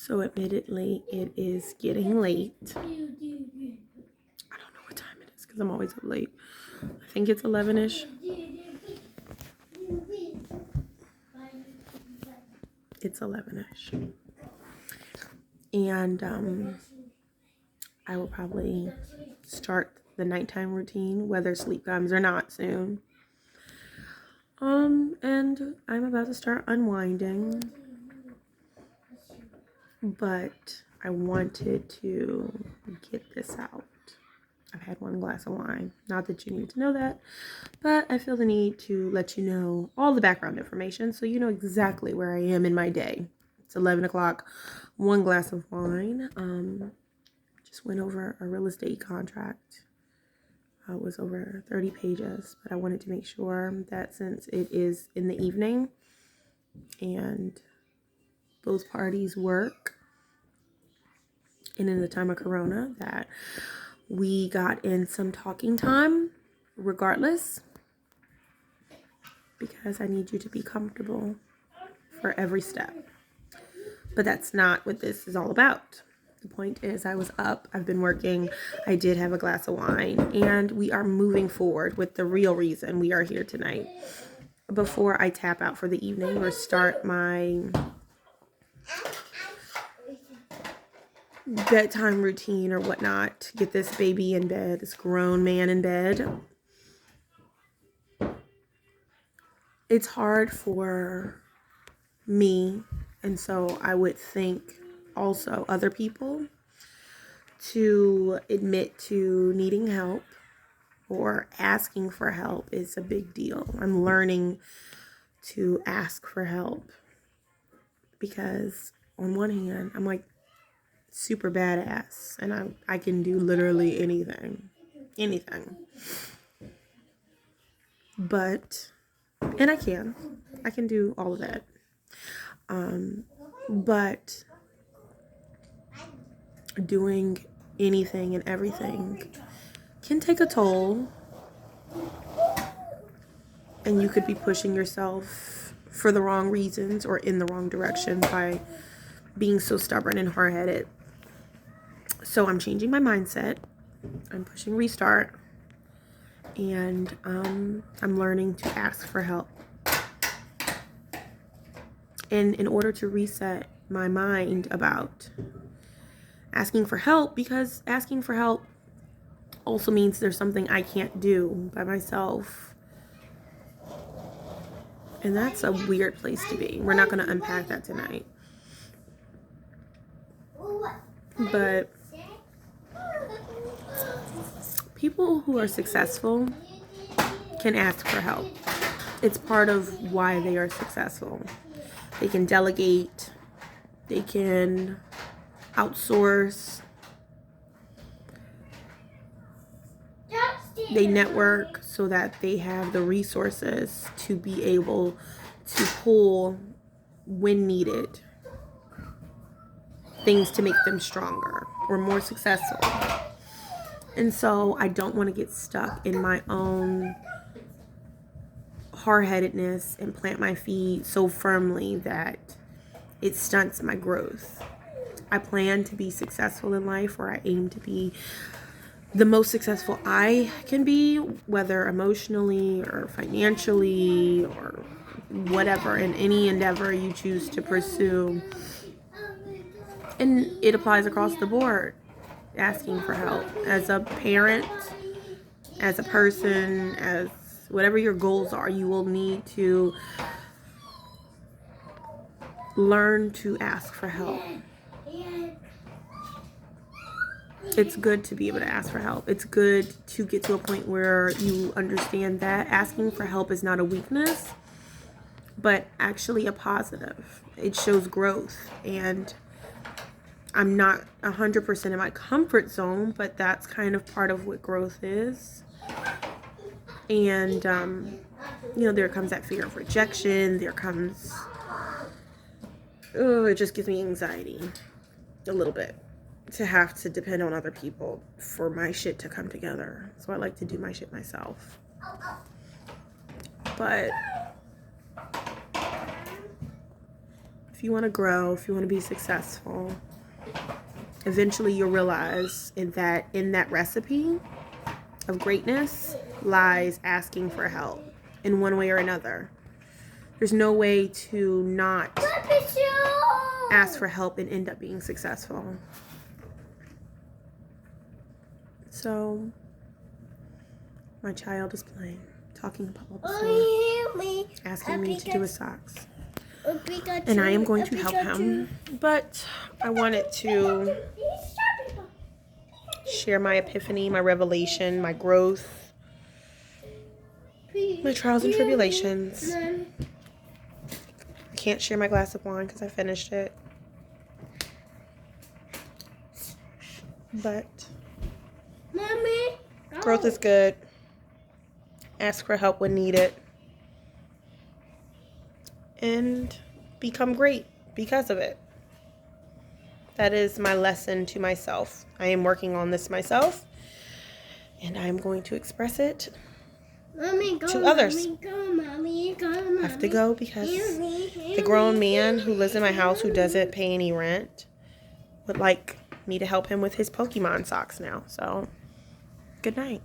So admittedly, it is getting late. I don't know what time it is because I'm always up late. I think it's 11ish. It's 11ish. And I will probably start the nighttime routine, whether sleep comes or not soon. And I'm about to start unwinding, but I wanted to get this out. I've had one glass of wine. Not that you need to know that, but I feel the need to let you know all the background information so you know exactly where I am in my day. It's 11 o'clock, one glass of wine. Just went over a real estate contract. It was over 30 pages, but I wanted to make sure that since it is in the evening and both parties work and in the time of Corona, that we got in some talking time regardless, because I need you to be comfortable for every step. But that's not what this is all about. The point is, I was up, I've been working, I did have a glass of wine, and we are moving forward with the real reason we are here tonight. Before I tap out for the evening or start my bedtime routine or whatnot, get this baby in bed, this grown man in bed, it's hard for me, and so I would think also other people, to admit to needing help or asking for help is a big deal. I'm learning to ask for help because on one hand, I'm like super badass and I can do literally anything. But, and I can do all of that. But doing anything and everything can take a toll, and you could be pushing yourself for the wrong reasons or in the wrong direction by being so stubborn and hard-headed. So I'm changing my mindset. I'm pushing restart, and I'm learning to ask for help. And in order to reset my mind about asking for help, because asking for help also means there's something I can't do by myself. And that's a weird place to be. We're not going to unpack that tonight. But people who are successful can ask for help. It's part of why they are successful. They can delegate. They can outsource. They network so that they have the resources to be able to pull, when needed, things to make them stronger or more successful. And so I don't want to get stuck in my own hard-headedness and plant my feet so firmly that it stunts my growth. I plan to be successful in life, or I aim to be the most successful I can be, whether emotionally or financially or whatever, in any endeavor you choose to pursue. And it applies across the board. Asking for help as a parent, as a person, as whatever your goals are, you will need to learn to ask for help. It's good to be able to ask for help. It's good to get to a point where you understand that asking for help is not a weakness, but actually a positive. It shows growth, and I'm not 100% in my comfort zone, but that's kind of part of what growth is. And, there comes that fear of rejection. There comes, it just gives me anxiety a little bit to have to depend on other people for my shit to come together. So I like to do my shit myself. But if you want to grow, if you want to be successful, eventually you'll realize that in that recipe of greatness lies asking for help in one way or another. There's no way to not ask for help and end up being successful. So, my child is playing, talking to Papa, asking me to do his socks. And I am going to help him. But I wanted to share my epiphany, my revelation, my growth, my trials and tribulations. I can't share my glass of wine because I finished it. But growth is good. Ask for help when needed. And become great because of it. That is my lesson to myself. I am working on this myself. And I am going to express it to others. I have to go because the grown man who lives in my house who doesn't pay any rent would like me to help him with his Pokemon socks now. So, good night.